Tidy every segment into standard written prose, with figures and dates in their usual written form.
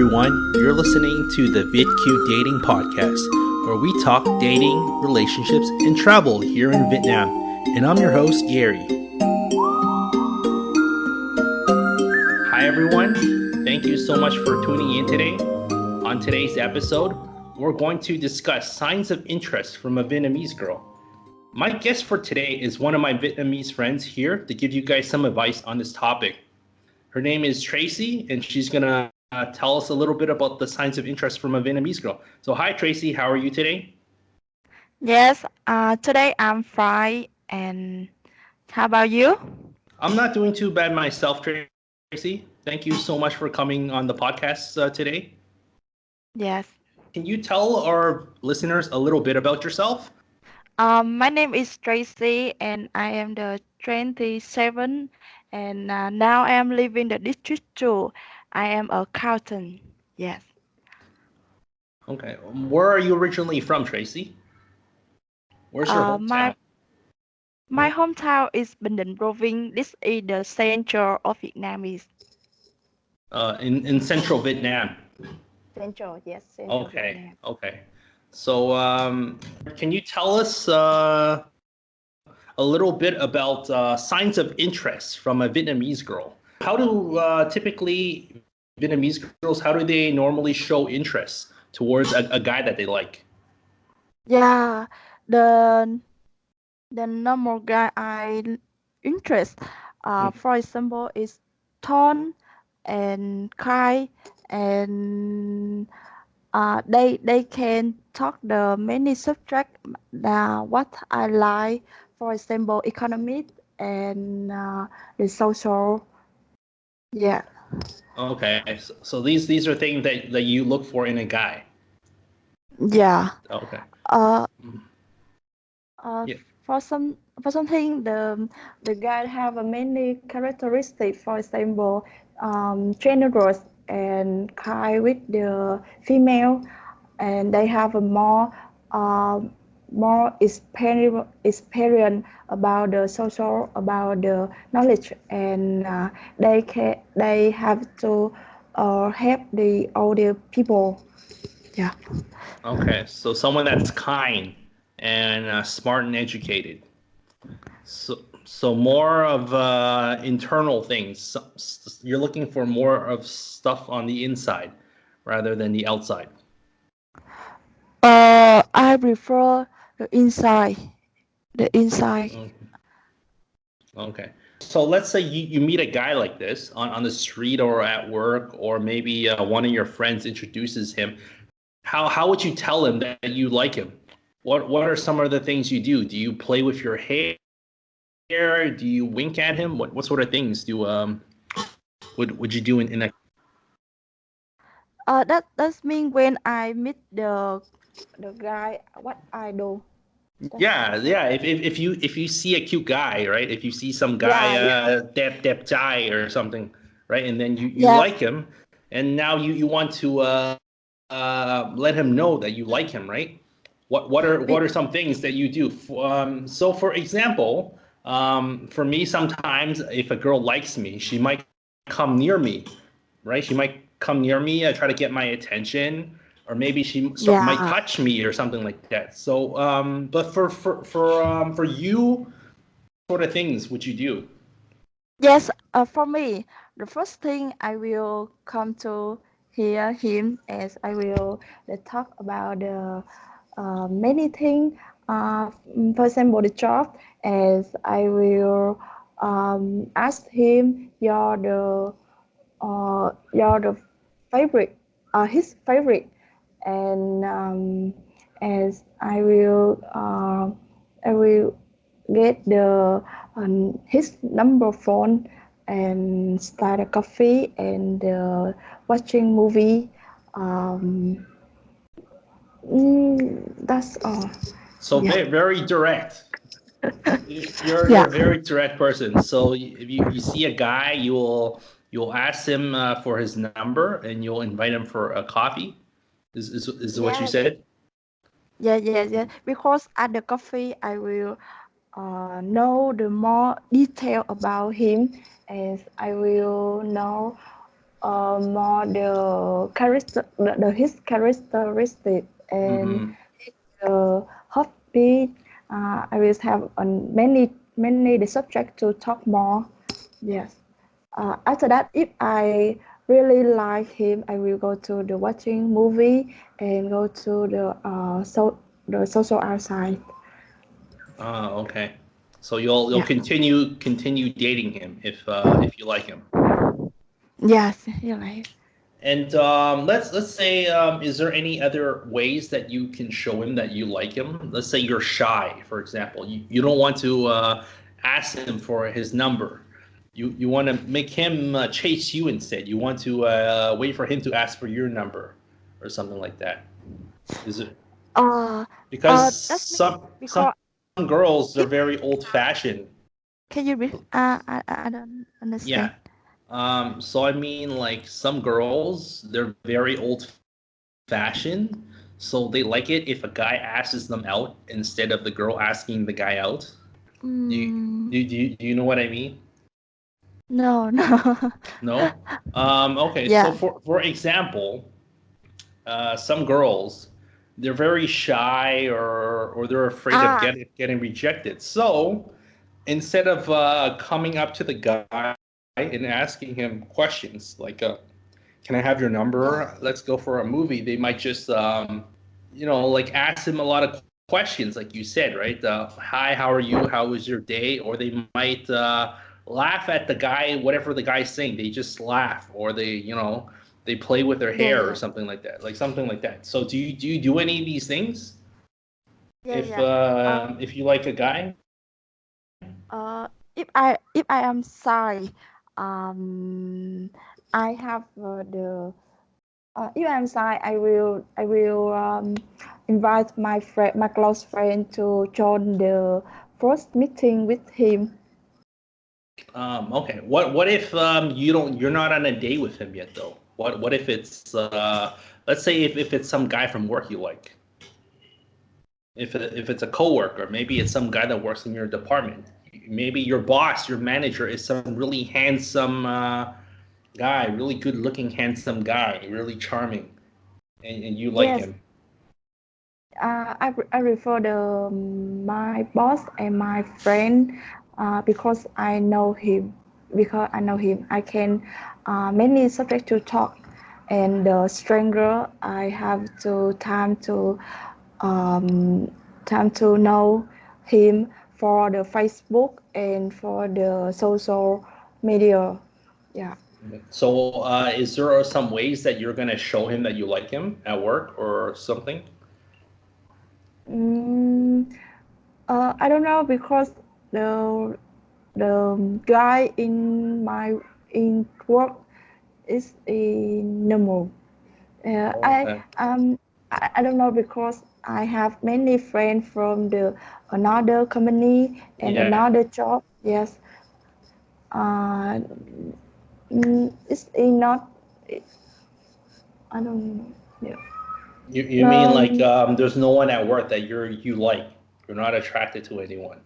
everyone. You're listening to the VietQ Dating Podcast, where we talk dating, relationships, and travel here in Vietnam. And I'm your host, Gary. Hi, everyone. Thank you so much for tuning in today. On today's episode, we're going to discuss signs of interest from a Vietnamese girl. My guest for today is one of my Vietnamese friends here to give you guys some advice on this topic. Her name is Tracy, and she's going to tell us a little bit about the signs of interest from a Vietnamese girl. So hi, Tracy. How are you today? Yes, today I'm fine. And how about you? I'm not doing too bad myself, Tracy. Thank you so much for coming on the podcast today. Yes. Can you tell our listeners a little bit about yourself? My name is Tracy, and I am the 27, and now I am living the District 2. I am a accountant. Yes. Okay. Where are you originally from, Tracy? Where's your Uh, my hometown? my hometown is Bình Định Province. This is the center of Vietnamese. In central Vietnam. Central, yes, Central Okay. Vietnam. Okay. So, can you tell us a little bit about signs of interest from a Vietnamese girl? How do typically Vietnamese girls, how do they normally show interest towards a guy that they like? Yeah, the the normal guy I interest, Mm. for example, is tone and kind, and they can talk the many subject. What I like, for example, economic and the social. Yeah, Okay. So these are things that you look for in a guy. yeah. Okay. Uh, Mm. uh, Yeah. for something, the guy have a many characteristics. For example, generous and kind with the female, and they have a uh, more experience about the social, about the knowledge, and they have to help the older people. Yeah. Okay. So someone that's kind and smart and educated. So more of internal things. You're looking for more of stuff on the inside rather than the outside. I prefer the inside. The inside. Mm, okay. So let's say you meet a guy like this on the street or at work, or maybe one of your friends introduces him. How would you tell him that you like him? What are some of the things you do? Do you play with your hair? Do you wink at him? What sort of things would you do in a That's mean when I meet the guy, what I do. That's, Yeah. If you see a cute guy, right? If you see some guy, yeah, yeah, Dep Chai or something, right? And then you yes, like him, and now you want to let him know that you like him, right? What are be, some things that you do? So for example, for me, sometimes if a girl likes me, she might come near me, right? She might come near me, try to get my attention, or maybe might yeah. touch me or something like that. So, but for you, sort of things would you do? Yes, for me, the first thing I will come to hear him as I will talk about the many things. For example, the job, as I will ask him your the favorite, his favorite, and as I will get the his number phone and start a coffee and watching movie. Um, that's all. So Yeah, very direct. You're yeah, a very direct person. So if you see a guy, you'll ask him for his number and you'll invite him for a coffee. Is what you yes, said? yeah. Because at the coffee, I will know the more detail about him, as I will know. more his characteristic and Mm-hmm. hobby. I will have many the subject to talk more. Yes. After that, if I really like him, I will go to the watching movie and go to the social outside. Okay. So you'll Yeah. continue dating him if you like him. Yes, you're right. And let's say, is there any other ways that you can show him that you like him? Let's say you're shy, for example. You don't want to ask him for his number. You want to make him chase you instead. You want to wait for him to ask for your number or something like that. Is it Uh, because that's me some because girls are if very old fashioned. can you read? I don't Yeah. understand. So I mean, like some girls, they're very old fashioned, so they like it if a guy asks them out instead of the girl asking the guy out. Do you, Mm, do you know what I mean? no, no. No? Okay, so Yeah. for example, some girls, they're very shy or they're afraid of Ah, getting rejected. So instead of coming up to the guy and asking him questions like, can I have your yeah. number? Let's go for a movie. They might just, like ask him a lot of questions, like you said, right? Hi, how are you? How was your day? Or they might laugh at the guy, whatever the guy's saying. They just laugh, or they play with their Yeah, hair or yeah. something like that, So do you do any of these things Yeah, yeah. if you like a guy? Uh, if I am shy, um, I have if I'm shy, I will invite my close friend to join the first meeting with him. Okay. What if you're not on a date with him yet though? What if it's let's say if it's some guy from work you like? If it's a coworker, maybe it's some guy that works in your department. Maybe your boss, your manager is some really handsome guy, really good looking handsome guy, really charming, and you like Yes, him. I refer my boss and my friend because I know him. Because I know him, I can many subject to talk, and the stranger I have to um, time to know him for the Facebook and for the social media. Yeah. So is there some ways that you're gonna show him that you like him at work or something? Mm, I don't know because the the guy in work is in normal. Okay. I don't know because I have many friends from the another company and Yeah. another job. Yes. Uh, it's not. I don't know. Yeah. You mean like Um, there's no one at work that you like. You're not attracted to anyone.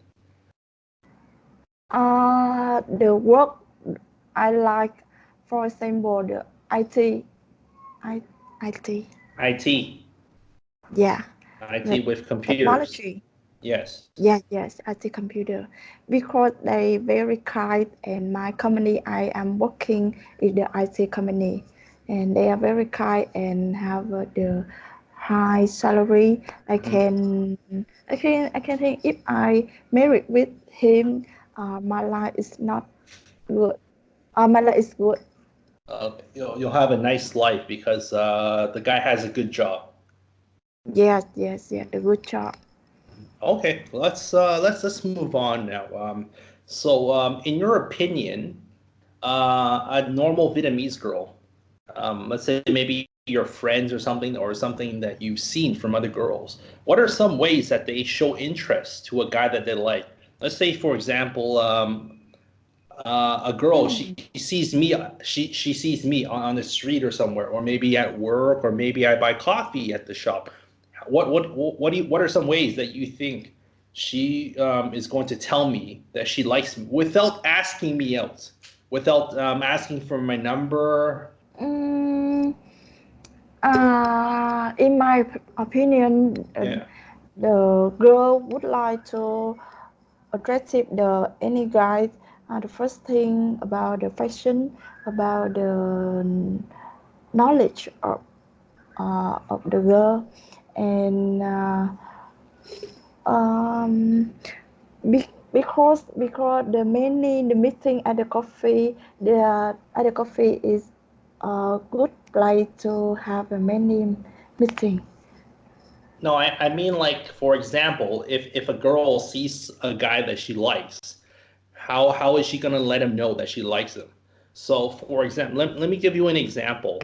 the work I like, for example, the IT, I, IT. IT. Yeah, the IT with computers. technology. Yes. Yeah, yes, IT computer. Because they very kind and my company I am working in the IT company and they are very kind and have the high salary. Mhm. I can think if I married with him, my life is not good. My life is good. You'll have a nice life because the guy has a good job. Yes, yes, yes, a good job. Okay, let's move on now. In your opinion, a normal Vietnamese girl, let's say maybe your friends or something that you've seen from other girls, what are some ways that they show interest to a guy that they like? Let's say, for example, a girl Mm. she sees me on the street or somewhere, or maybe at work, or maybe I buy coffee at the shop. What are some ways that you think she is going to tell me that she likes me without asking me out, without asking for my number? Mm, in my opinion, Yeah. the girl would like to attractive the any guy. The first thing about the fashion, about the knowledge of the girl, and um, because the meeting at the coffee, the at the coffee is a good place to have a many meeting. No, I mean like for example, if a girl sees a guy that she likes, how is she gonna let him know that she likes him? So for example, let me give you an example.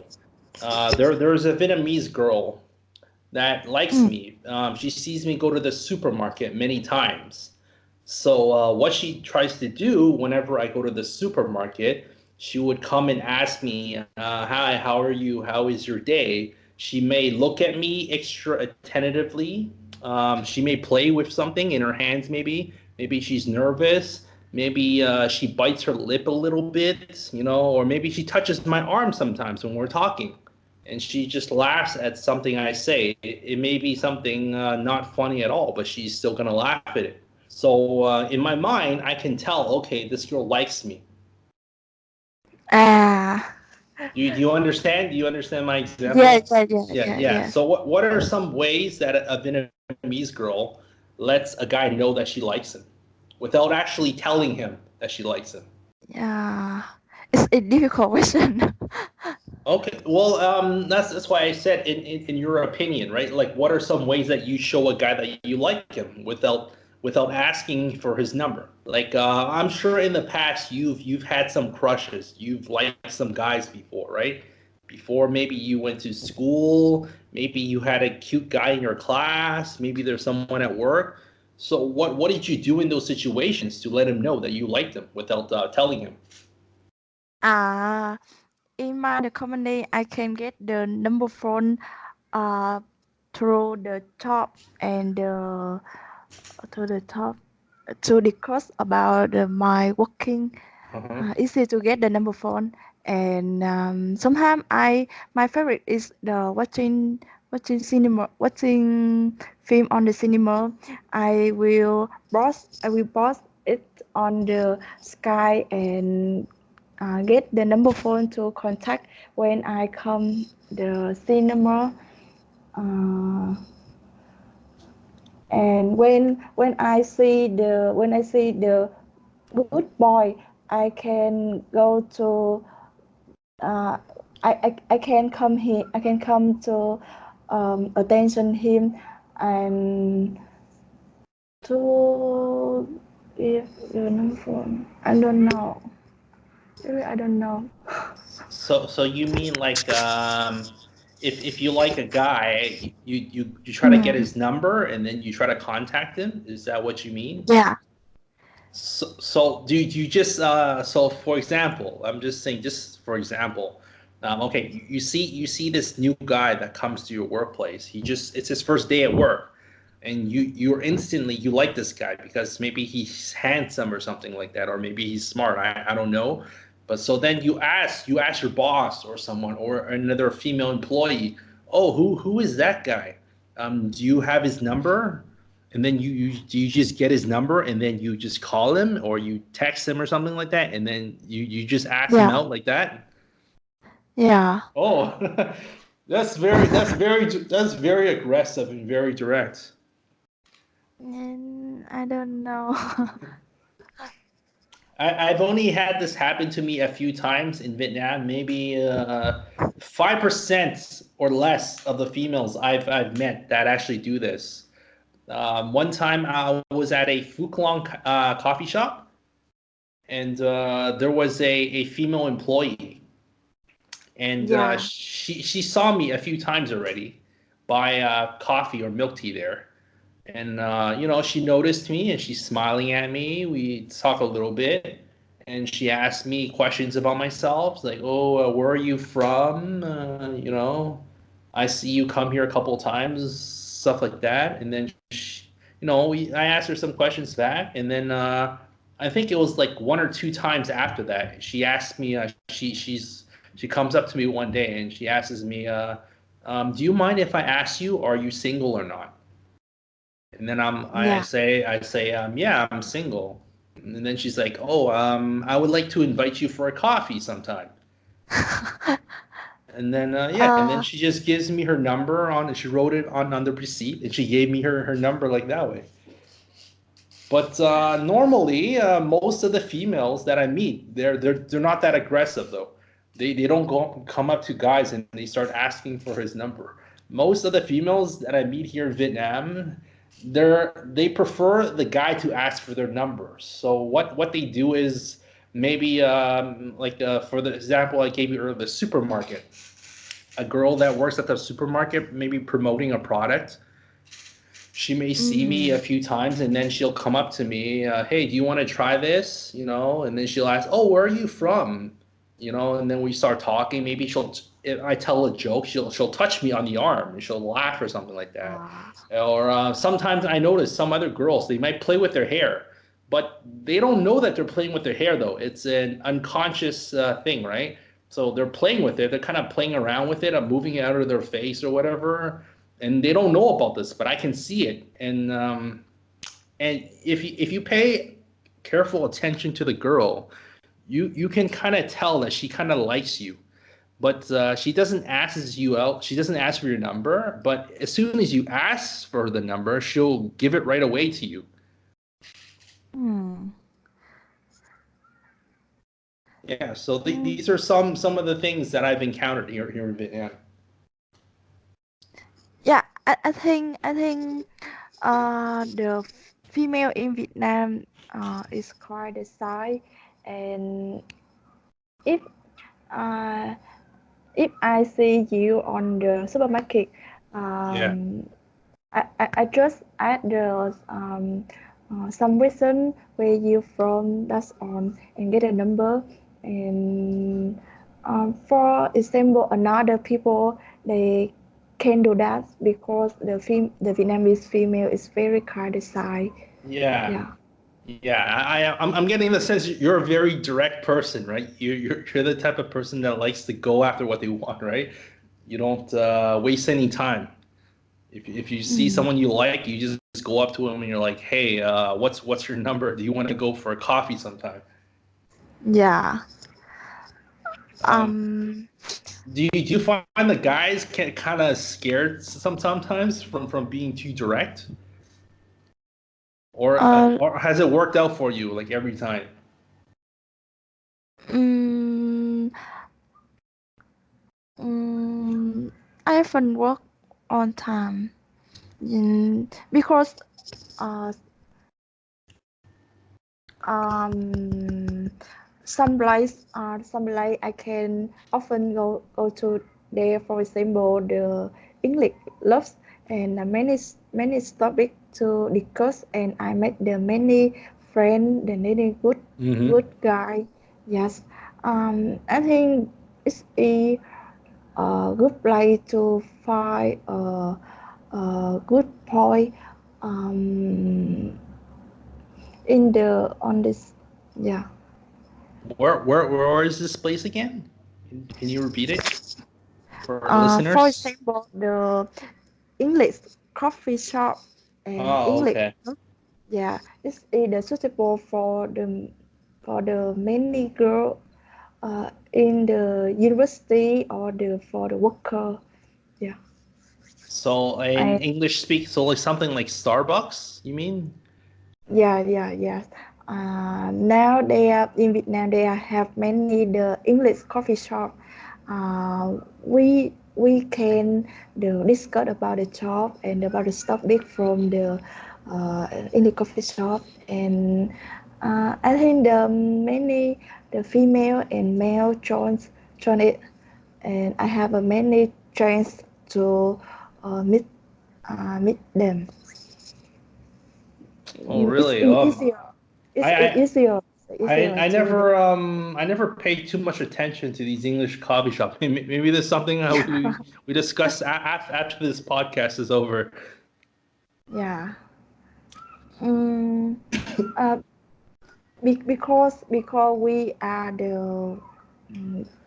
There's a Vietnamese girl that likes Mm. me. She sees me go to the supermarket many times. So what she tries to do whenever I go to the supermarket, she would come and ask me, "Hi, how are you? How is your day?" She may look at me extra attentively. She may play with something in her hands, maybe. Maybe she's nervous. Maybe she bites her lip a little bit, or maybe she touches my arm sometimes when we're talking and she just laughs at something I say. It may be something not funny at all, but she's still gonna laugh at it. So in my mind, I can tell, okay, this girl likes me. Ah, Do you understand? Do you understand my yeah, example? yeah, yeah, Yeah, yeah, yeah. yeah. So what are some ways that a Vietnamese girl lets a guy know that she likes him without actually telling him that she likes him? Yeah, it's a difficult question. Okay, well, that's why I said in your opinion, right? Like, what are some ways that you show a guy that you like him without asking for his number? Like, I'm sure in the past you've had some crushes, you've liked some guys before, right? Before maybe you went to school, maybe you had a cute guy in your class, maybe there's someone at work. So what did you do in those situations to let him know that you liked him without telling him? Ah, in my the company, I can get the number phone uh through the top and to the top to discuss about my working. Uh-huh. Easy to get the number phone, and sometimes my favorite is the watching film on the cinema. I will post it on the sky and get the number phone to contact when I come the cinema. Uh, and when I see the good boy, I can go to uh, I can come here. I can come to attention him and to give the number phone. I don't know. Really, I don't know. So you mean like if you like a guy, you try to get Mm, his number and then you try to contact him? Is that what you mean? yeah, So do you just so for example, I'm just saying just for example, okay, you see this new guy that comes to your workplace. It's his first day at work, and you're instantly you like this guy because maybe he's handsome or something like that, or maybe he's smart. I don't know, but so then you ask your boss or someone or another female employee, oh who is that guy? Do you have his number? And then you just get his number and then you just call him or you text him or something like that and then you just ask him yeah, out like that. yeah. Oh, that's very aggressive and very direct. And I don't know. I've only had this happen to me a few times in Vietnam. Maybe 5% or less of the females I've met that actually do this. One time I was at a Phuc Long coffee shop, and there was a female employee, and Yeah, she saw me a few times already buy coffee or milk tea there, and she noticed me and she's smiling at me. We talk a little bit, and she asked me questions about myself, like, "Oh, where are you from? I see you come here a couple times, stuff like that." And then I asked her some questions back, and then I think it was like one or two times after that, she asked me. she comes up to me one day and she asks me, "Do you mind if I ask you, are you single or not?" And then Yeah. yeah, I'm single. And then she's like, "Oh, I would like to invite you for a coffee sometime." And then yeah, and then uh, she just gives me her number on, she wrote it on the receipt, and she gave me her number like that way. But normally, most of the females that I meet, they're not that aggressive though. They don't go come up to guys and they start asking for his number. Most of the females that I meet here in Vietnam, they prefer the guy to ask for their number. So what they do is maybe like for the example I gave you earlier, the supermarket. A girl that works at the supermarket, maybe promoting a product, she may see me a mm, few times and then she'll come up to me, hey, do you want to try this, and then she'll ask, oh, where are you from, and then we start talking. Maybe if I tell a joke, she'll touch me on the arm and she'll laugh or something like that. uh, Or sometimes I notice some other girls, they might play with their hair, but they don't know that they're playing with their hair though. It's an unconscious thing, right? So they're playing with it, they're kind of playing around with it, moving it out of their face or whatever, and they don't know about this, but I can see it. And if you pay careful attention to the girl, you can kind of tell that she kind of likes you, but she doesn't ask you out. She doesn't ask for your number, but as soon as you ask for the number, she'll give it right away to you. mm, Yeah. So mm. these are some of the things that I've encountered here in Vietnam. Yeah, I think the female in Vietnam is quite shy, and if uh, if I see you on the supermarket, Yeah. um, I just add the some reason where you from, that's on, and get a number. And for example, another people, they can do that because the Vietnamese female is very kind of shy. Yeah. Yeah. Yeah, I'm getting the sense you're a very direct person, right? You're the type of person that likes to go after what they want, right? You don't waste any time. If you see Mm. someone you like, you just go up to them and you're like, "Hey, what's your number? Do you want to go for a coffee sometime?" Yeah. Um, Um. do you find the guys get kind of scared sometimes from being too direct, Uh. or has it worked out for you like every time? Mm, mm, I haven't worked on time. Because uh, um, some place I can often go to there. For example, the English loves, and many topic to discuss, and I met the many friend, the many good Mm-hmm. guy. Yes, I think it's a good place to find a good point um, in the on this. Yeah. Where is this place again? Can you repeat it for our For listeners? example, the English coffee shop and Oh, English. okay. Yeah, it's either suitable for the many girl in the university or the for the worker. Yeah. So in I English speak, so like something like Starbucks, you mean? yes. Now they are in Vietnam. They have many the English coffee shop. We can discuss about the job and about the topic from the in the coffee shop. And I think the female and male join it, and I have a many chance to meet meet them. Oh, It's really? easier. I, It's I easier I to never I never paid too much attention to these English coffee shops. Maybe there's something we discuss after this podcast is over. yeah. Mm, uh, because we are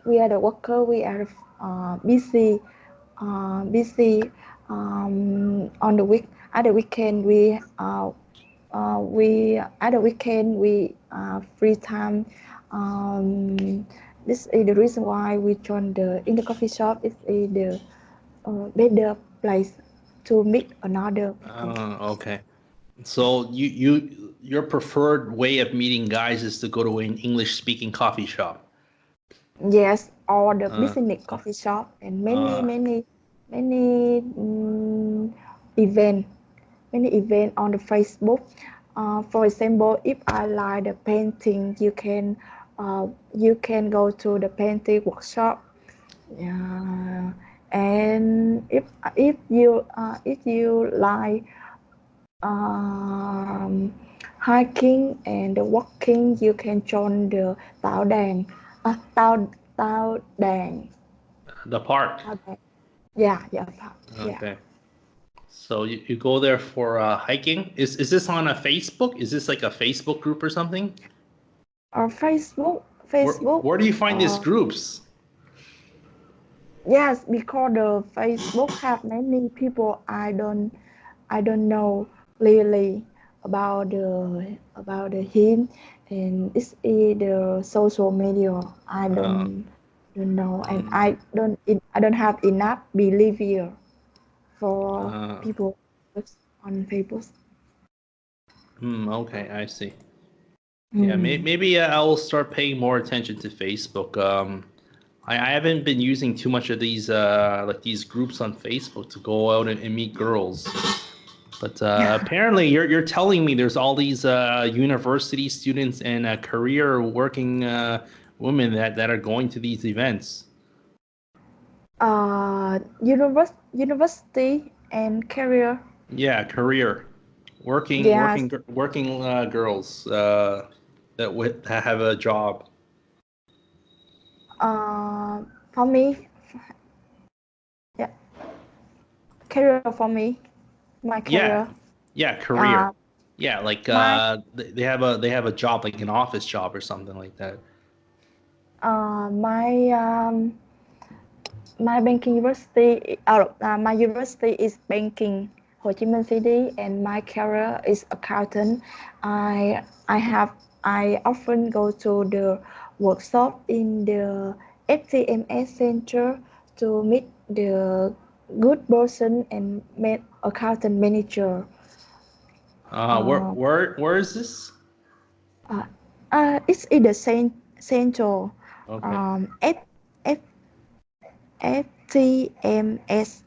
We are the worker. We are busy, busy. On the at the weekend we at the weekend we free time. This is the reason why we join in the coffee shop. It's the better place to meet another people. Okay. So your preferred way of meeting guys is to go to an English speaking coffee shop. Yes, or the Uh, business coffee shop and many uh, many many event many event on the Facebook. For example, if I like the painting, you can go to the painting workshop. Yeah. And if you like um, hiking and walking, you can join the tao đàn, tao tao đàn, the park. tao đàn. Yeah, yeah, yeah. Okay. So you go there for hiking. Is this on a Facebook? Is this like a Facebook group or something? Or Facebook. Where do you find these Uh, groups? yes, because the Facebook have many people I don't know clearly about the him, and this is the social media. I Uh, don't know, and mm, I don't have enough behavior for uh, people on Facebook. okay, I see. Yeah, Hmm. maybe I'll start paying more attention to Facebook. I haven't been using too much of these like these groups on Facebook to go out and meet girls. But apparently, you're telling me there's all these university students and career working women that are going to these events. University and career. Yeah, career Yes. working girls that have a job. Uh, for me, yeah, career for me, my career. Yeah, yeah, Uh, career. Yeah, like my they have a job like an office job or something like that. uh, my my banking university. My university is banking, Ho Chi Minh City, and my career is accountant. I I have I often go to the workshop in the FTMS center to meet the good person and accountant manager. Um, Where is this? uh, it's in the central Okay. F, F, FTMS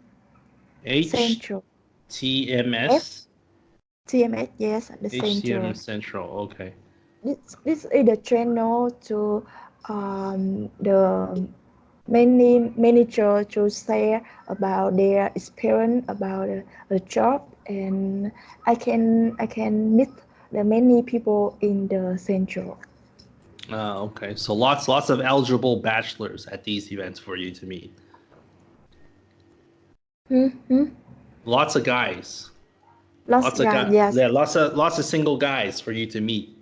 central. F HTMS TMS, yes, the HTM center. Central. Okay. This is the channel to the many manager to share about their experience about the job, and I can meet the many people in the center. Okay. So lots of eligible bachelors at these events for you to meet. Mm-hmm. Lots of guys. Lost Lots of guy, guys. yes. Yeah, lots of single guys for you to meet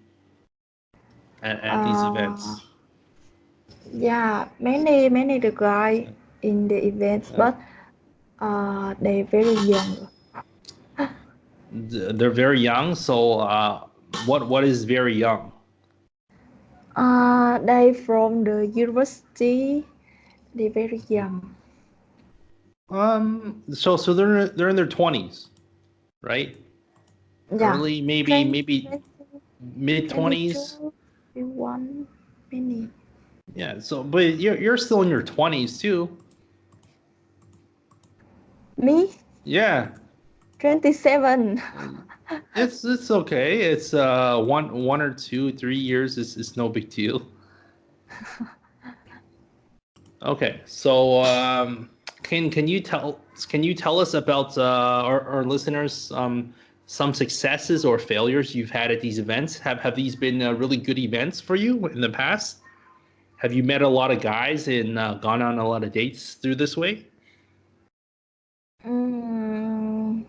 at these Uh, events. yeah, many the guy in the events, Uh, but they very young. they're very young. So what is very young? They from the university. They very young. So they're in their 20s, right? Yeah, Early, 20, maybe 20, mid 20s. 22, 21, many. Yeah. So, but you're still in your 20s too. Me, Yeah. 27. It's okay. It's one or two, 3 years is no big deal. Okay. So can you tell us about our listeners some successes or failures you've had at these events? Have these been really good events for you in the past? Have you met a lot of guys and gone on a lot of dates through this way? Mm,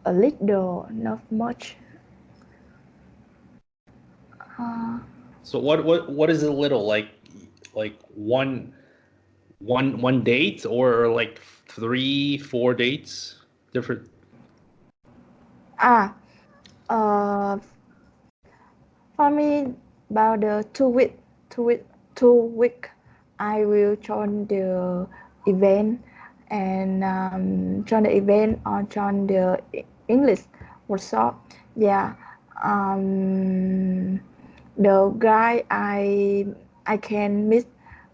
a little, not much. Uh, So what is a little like? like one date or like 3, 4 dates? Different. Ah, uh, for me, about the 2 week, 2 week, 2 week, I will join the event and join the event or join the English workshop. Yeah, um, the guy I can meet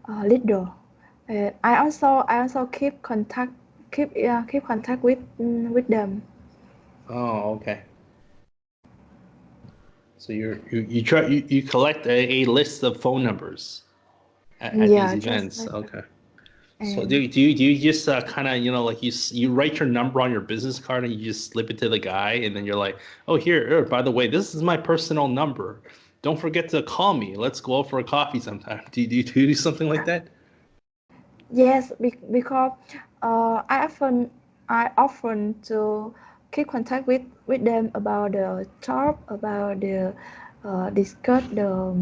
little. I also keep contact with them. Oh, okay. So you try you collect a list of phone numbers at these Yeah, just events. like that. Okay. So And do you just kind of like you write your number on your business card and you just slip it to the guy and then you're like, oh here, by the way, this is my personal number. Don't forget to call me. Let's go out for a coffee sometime. Do you do something like that? yes, because I often to keep contact with them about the job, about the discuss the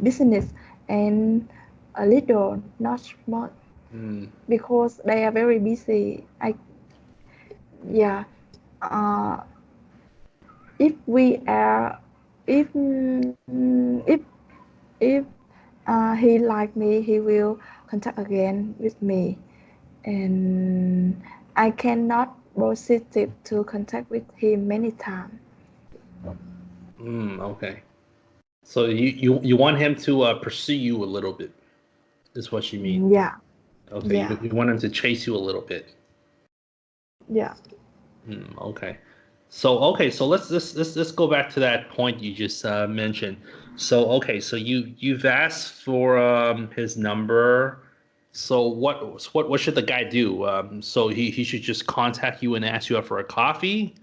business and a little, not much, Mm, because they are very busy. Yeah, uh, if we are if if he like me, he will contact again with me, and I cannot proceed to contact with him many times. okay. So you want him to pursue you a little bit, is what you mean. Yeah, Okay, yeah, you want him to chase you a little bit. yeah. Okay. So let's go back to that point you just mentioned. So okay, so you've asked for his number. So what should the guy do? So he should just contact you and ask you out for a coffee,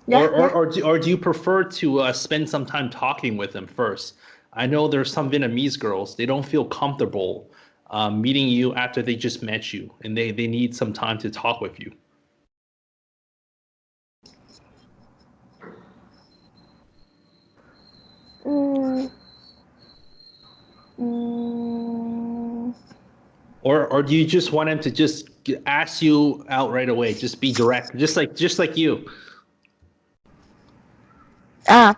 Yeah, yeah. or do you prefer to spend some time talking with him first? I know there's some Vietnamese girls, they don't feel comfortable meeting you after they just met you, and they need some time to talk with you. Mm, mm, Or do you just want him to just ask you out right away? Just be direct, just like you. ah,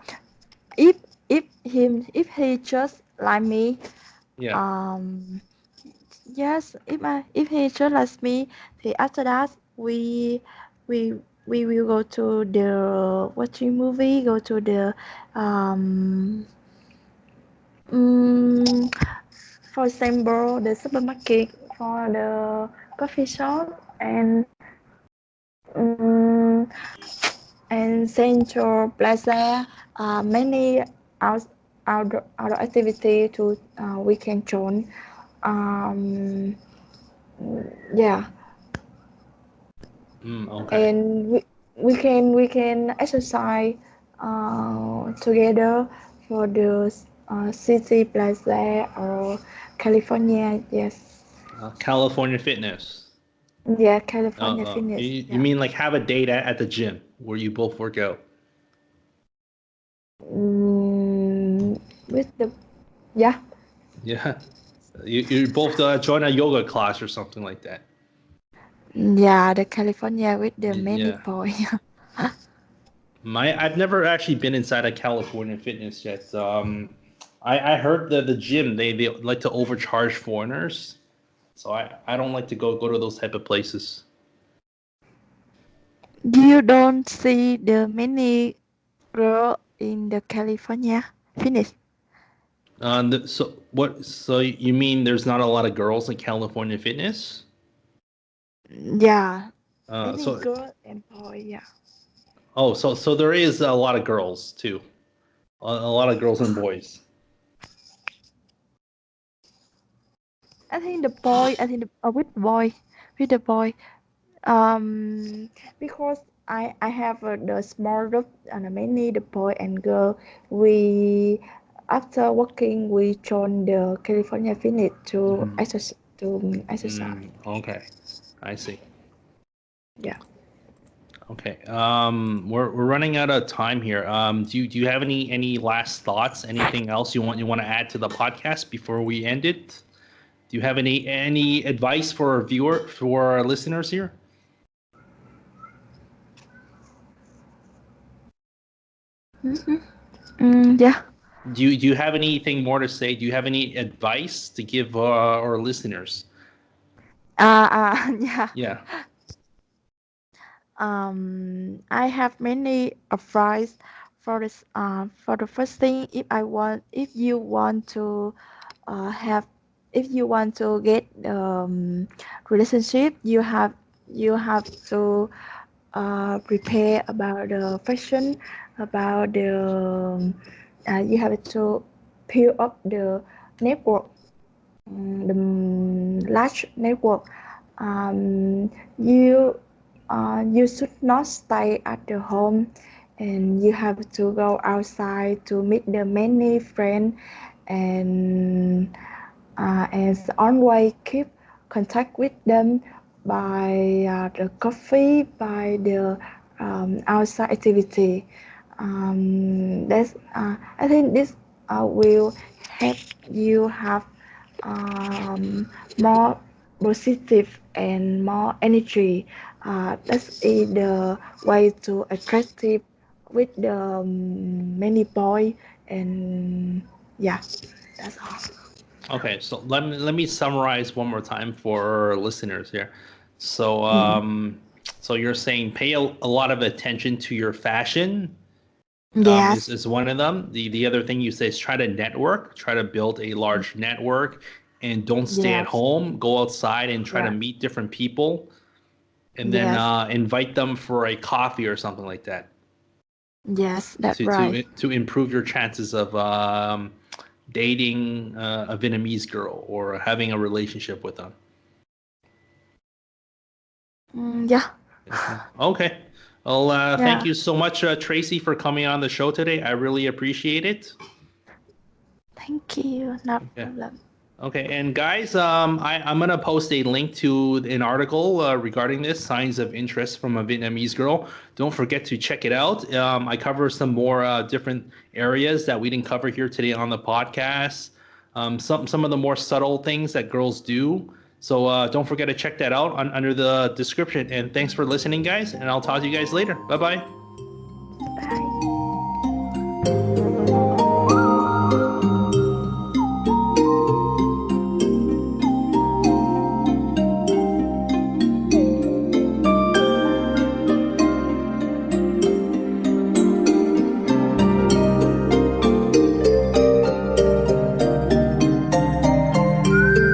if if he just like me, Yeah. um, yes. If he just like me, then after that we we will go to the watching movie, go to the um mm, for example, the supermarket, for the coffee shop, um, and Central Plaza, many out, outdoor activity to we can join. Um, yeah, Okay. and we can exercise together for the City Plaza or California. Yes, California Fitness. yeah, California You, Fitness. you Yeah. mean like have a date at the gym where you both work out? Mm, with the yeah, Yeah. You both join a yoga class or something like that. yeah, the California with the many Yeah. boy. I've never actually been inside a California Fitness yet. I heard the gym they like to overcharge foreigners, so I don't like to go to those type of places. You don't see the many girl in the California finish. So what? So you mean there's not a lot of girls in California Fitness? Yeah, Uh, many so girl and boy. Yeah, so there is a lot of girls too, a lot of girls and boys. I think the boy. I think with boy, with the boy. Because I have the small group and many the boy and girl. We after working we join the California finish to Mm, exercise. okay, I see. Yeah. Okay. We're running out of time here. Do you have any last thoughts? Anything else you want to add to the podcast before we end it? Do you have any advice for our listeners here? Yeah. Do you have anything more to say? Do you have any advice to give our listeners? Yeah. Yeah. I have many advice for this. For the first thing, if you want to have, if you want to get relationship, you have to prepare about the fashion, about you have to build up the network, the large network. You should not stay at the home, and you have to go outside to meet the many friends, and as always keep contact with them by the coffee, by the outside activity. I think this will help you have more positive and more energy. That's the way to attractive with the many boy, and yeah, that's all. Okay, so let me summarize one more time for our listeners here. So Mm. so you're saying pay a lot of attention to your fashion, is, Yes, is one of them. The other thing you say is try to network, try to build a large network, and don't stay at yes, home. Go outside and try to yeah, meet different people, and then yes, invite them for a coffee or something like that yes, that's to right. to to improve your chances of dating a Vietnamese girl or having a relationship with them. Yeah, Okay. Okay. Well, thank yeah. you so much, Tracy, for coming on the show today. I really appreciate it. Thank you. No Okay. problem. Okay, and guys, I'm gonna post a link to an article regarding this signs of interest from a Vietnamese girl. Don't forget to check it out. I cover some more different areas that we didn't cover here today on the podcast. Some of the more subtle things that girls do. So don't forget to check that out under the description. And thanks for listening, guys. And I'll talk to you guys later. Bye bye.